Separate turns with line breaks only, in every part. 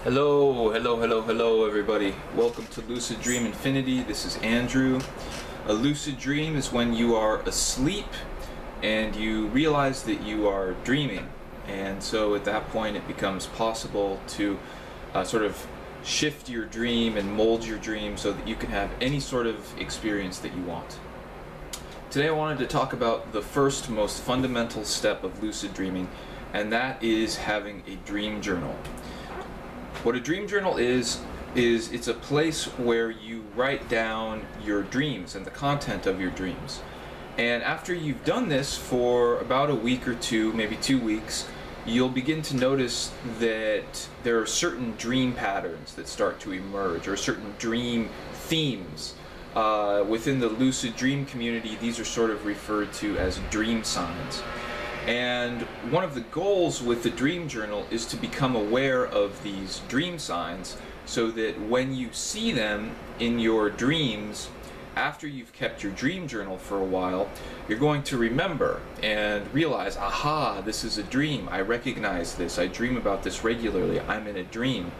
Hello, everybody. Welcome to Lucid Dream Infinity. This is Andrew. A lucid dream is when you are asleep and you realize that you are dreaming. And so at that point it becomes possible to sort of shift your dream and mold your dream so that you can have any sort of experience that you want. Today I wanted to talk about the first most fundamental step of lucid dreaming, and that is having a dream journal. What a dream journal is it's a place where you write down your dreams and the content of your dreams. And after you've done this for about a week or two, maybe 2 weeks, you'll begin to notice that there are certain dream patterns that start to emerge, or certain dream themes. Within the lucid dream community, these are sort of referred to as dream signs. And one of the goals with the dream journal is to become aware of these dream signs so that when you see them in your dreams, after you've kept your dream journal for a while, you're going to remember and realize, aha, this is a dream. I recognize this. I dream about this regularly. I'm in a dream.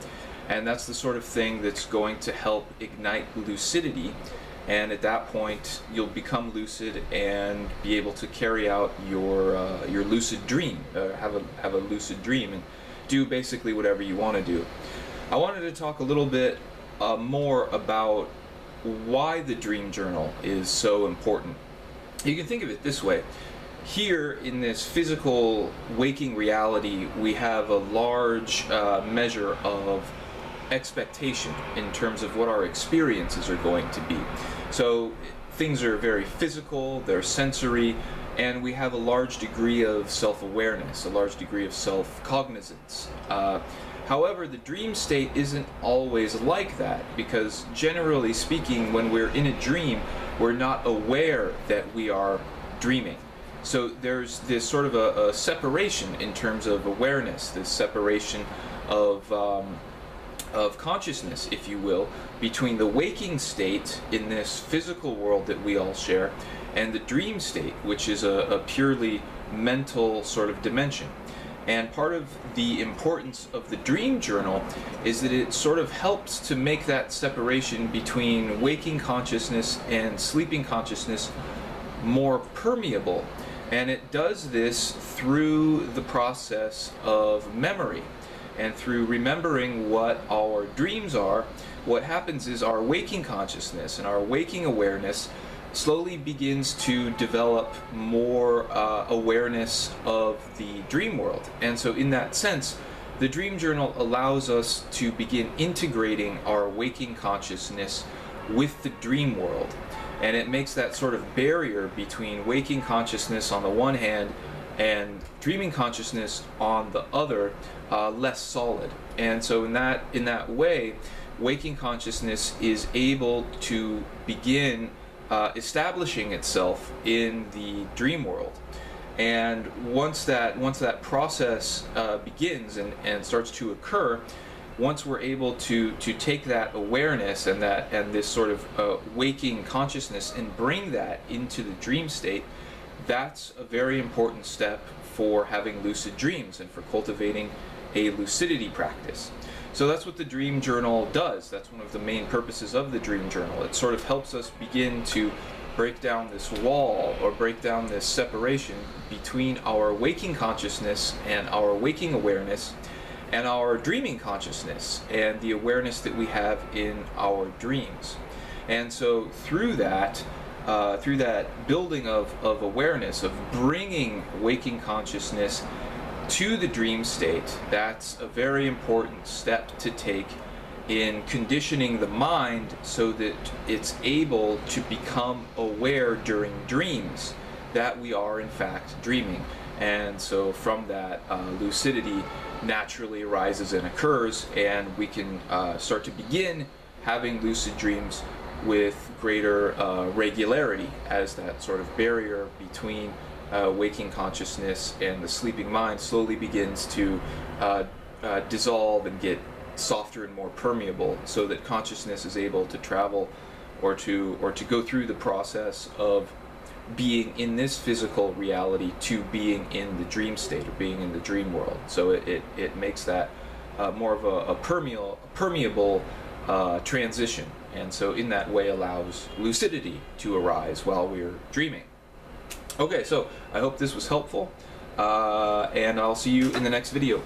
And that's the sort of thing that's going to help ignite lucidity. And at that point, you'll become lucid and be able to carry out your lucid dream, have a lucid dream, and do basically whatever you want to do. I wanted to talk a little bit more about why the dream journal is so important. You can think of it this way. Here in this physical waking reality, we have a large measure of expectation in terms of what our experiences are going to be. So things are very physical, they're sensory, and we have a large degree of self-awareness, a large degree of self-cognizance. However, the dream state isn't always like that, because generally speaking, when we're in a dream, we're not aware that we are dreaming. So there's this sort of a separation in terms of awareness, this separation of consciousness, if you will, between the waking state in this physical world that we all share and the dream state, which is a purely mental sort of dimension. And part of the importance of the dream journal is that it sort of helps to make that separation between waking consciousness and sleeping consciousness more permeable. And it does this through the process of memory. And through remembering what our dreams are, what happens is our waking consciousness and our waking awareness slowly begins to develop more awareness of the dream world. And so in that sense, the dream journal allows us to begin integrating our waking consciousness with the dream world. And it makes that sort of barrier between waking consciousness on the one hand and dreaming consciousness on the other less solid. And so in that way, waking consciousness is able to begin establishing itself in the dream world. And once that process begins and starts to occur, once we're able to take that awareness and this sort of waking consciousness and bring that into the dream state, that's a very important step for having lucid dreams and for cultivating a lucidity practice. So that's what the dream journal does. That's one of the main purposes of the dream journal. It sort of helps us begin to break down this wall, or break down this separation between our waking consciousness and our waking awareness and our dreaming consciousness and the awareness that we have in our dreams. And so through that building of awareness, of bringing waking consciousness to the dream state, that's a very important step to take in conditioning the mind so that it's able to become aware during dreams that we are in fact dreaming. And so from that, lucidity naturally arises and occurs, and we can start to begin having lucid dreams with greater regularity as that sort of barrier between waking consciousness and the sleeping mind slowly begins to dissolve and get softer and more permeable, so that consciousness is able to travel or to go through the process of being in this physical reality to being in the dream state, or being in the dream world. So it makes that more of a permeable transition, and so in that way allows lucidity to arise while we're dreaming. Okay, so I hope this was helpful, and I'll see you in the next video.